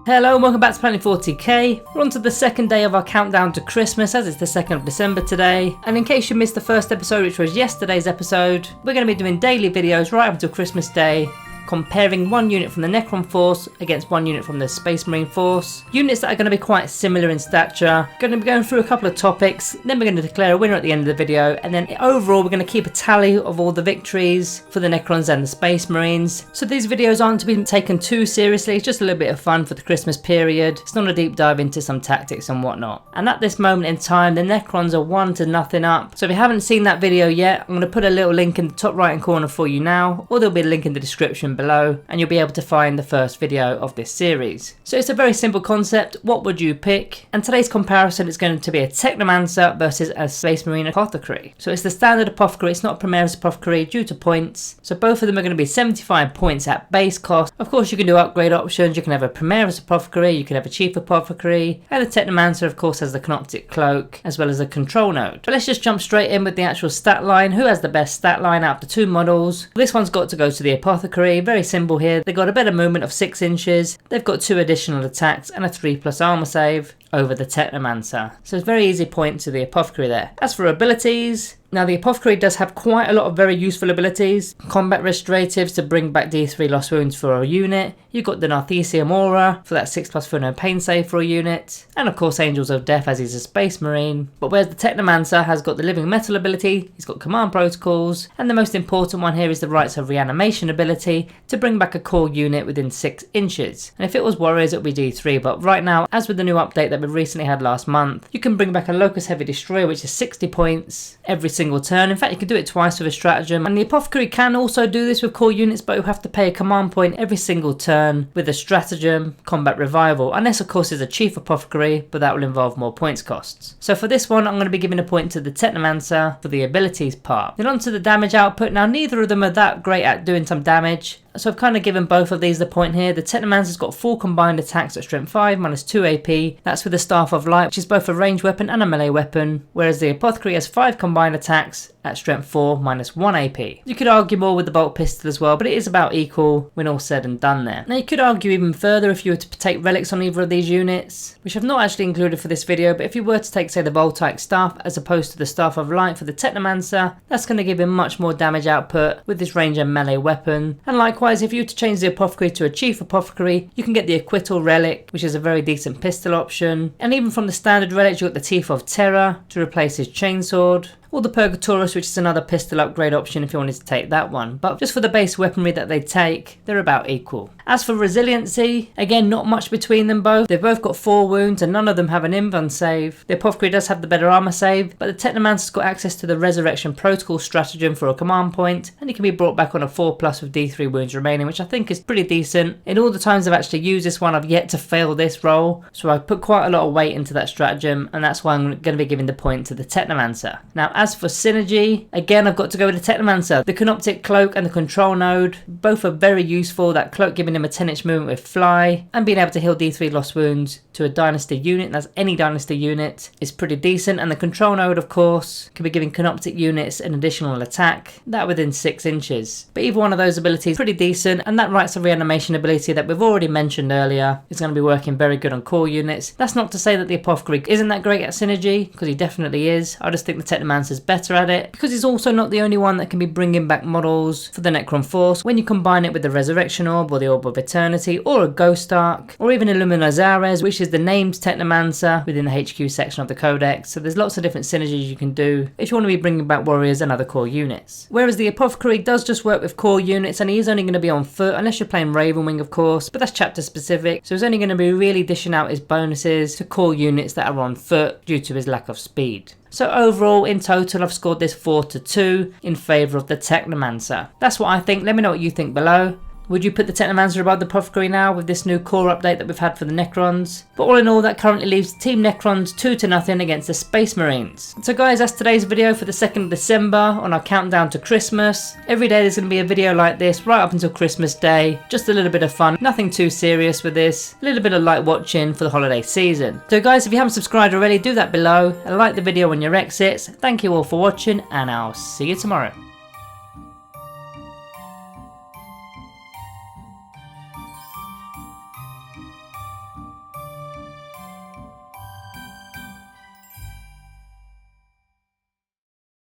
Hello and welcome back to Warhammer 40k. We're on to the second day of our countdown to Christmas, as it's the 2nd of December today. And in case you missed the first episode, which was yesterday's episode, we're going to be doing daily videos right up until Christmas Day, comparing one unit from the Necron force against one unit from the Space Marine force. Units that are going to be quite similar in stature. Going to be going through a couple of topics, then we're going to declare a winner at the end of the video, and then overall we're going to keep a tally of all the victories for the Necrons and the Space Marines. So these videos aren't to be taken too seriously, it's just a little bit of fun for the Christmas period. It's not a deep dive into some tactics and whatnot. And at this moment in time, the Necrons are 1-0 up. So if you haven't seen that video yet, I'm going to put a little link in the top right hand corner for you now, or there'll be a link in the description below, and you'll be able to find the first video of this series. So it's a very simple concept. What would you pick? And today's comparison is going to be a Technomancer versus a Space Marine Apothecary. So it's the standard Apothecary, it's not Primaris Apothecary due to points. So both of them are going to be 75 points at base cost. Of course you can do upgrade options, you can have a Primaris Apothecary, you can have a Chief Apothecary, and the Technomancer of course has the Canoptic Cloak as well as a control node. But let's just jump straight in with the actual stat line. Who has the best stat line out of the two models? This one's got to go to the Apothecary. Very simple here. They've got a better movement of 6 inches, they've got 2 additional attacks and a 3+ armor save over the Technomancer. So it's a very easy point to the Apothecary there. As for abilities, now the Apothecary does have quite a lot of very useful abilities. Combat restoratives to bring back D3 lost wounds for a unit. You've got the Narthesium Aura for that 6+ for no pain save for a unit. And of course Angels of Death as he's a Space Marine. But whereas the Technomancer has got the Living Metal ability, he's got command protocols, and the most important one here is the Rites of Reanimation ability to bring back a core unit within 6 inches. And if it was Warriors it would be D3, but right now, as with the new update that we recently had last month, you can bring back a Locust Heavy Destroyer which is 60 points every single turn. In fact you can do it twice with a stratagem, and the Apothecary can also do this with core units, but you'll have to pay a command point every single turn with a stratagem, combat revival, unless of course it's a Chief Apothecary, but that will involve more points costs. So for this one I'm going to be giving a point to the Technomancer for the abilities part. Then on to the damage output. Now neither of them are that great at doing some damage, so I've kind of given both of these the point here. The Technomancer's got 4 combined attacks at strength 5 minus 2 AP. That's with the Staff of Light, which is both a ranged weapon and a melee weapon, whereas the Apothecary has 5 combined attacks at strength 4 minus 1 AP. You could argue more with the bolt pistol as well, but it is about equal when all said and done there. Now you could argue even further if you were to take relics on either of these units, which I've not actually included for this video, but if you were to take say the Voltaic Staff as opposed to the Staff of Light for the Technomancer, that's going to give him much more damage output with this range and melee weapon. And likewise, if you were to change the Apothecary to a Chief Apothecary, you can get the Acquittal Relic, which is a very decent pistol option. And even from the standard relics, you got the Teeth of Terror to replace his chainsword, or the Purgatorus, which is another pistol upgrade option if you wanted to take that one. But just for the base weaponry that they take, they're about equal. As for Resiliency, again not much between them both. They've both got 4 wounds and none of them have an invuln save. The Apothecary does have the better armor save, but the Technomancer's got access to the Resurrection Protocol stratagem for a command point, and he can be brought back on a 4+ with D3 wounds remaining, which I think is pretty decent. In all the times I've actually used this one, I've yet to fail this roll, so I put quite a lot of weight into that stratagem, and that's why I'm going to be giving the point to the Technomancer. Now as for synergy, again I've got to go with the Technomancer. The Canoptic Cloak and the Control Node, both are very useful. That cloak giving him a 10-inch movement with fly, and being able to heal D3 lost wounds to a Dynasty unit, that's any Dynasty unit, is pretty decent. And the Control Node of course can be giving Canoptic units an additional attack, that within 6 inches. But either one of those abilities is pretty decent, and that Rites of Reanimation ability that we've already mentioned earlier is going to be working very good on core units. That's not to say that the Apothecary isn't that great at synergy, because he definitely is. I just think the Technomancer is better at it, because he's also not the only one that can be bringing back models for the Necron force when you combine it with the Resurrection Orb or the Orb of Eternity or a Ghost Arc or even Illumina Zares, which is the named Technomancer within the HQ section of the Codex. So there's lots of different synergies you can do if you want to be bringing back warriors and other core units. Whereas the Apothecary does just work with core units, and he is only going to be on foot unless you're playing Ravenwing of course, but that's chapter specific, so he's only going to be really dishing out his bonuses to core units that are on foot due to his lack of speed. So overall, in total, I've scored this 4-2 in favour of the Technomancer. That's what I think. Let me know what you think below. Would you put the Technomancer above the Apothecary now with this new core update that we've had for the Necrons? But all in all, that currently leaves Team Necrons 2-0 against the Space Marines. So guys, that's today's video for the 2nd of December on our countdown to Christmas. Every day there's going to be a video like this right up until Christmas Day. Just a little bit of fun, nothing too serious with this. A little bit of light watching for the holiday season. So guys, if you haven't subscribed already, do that below and like the video on your exits. Thank you all for watching, and I'll see you tomorrow.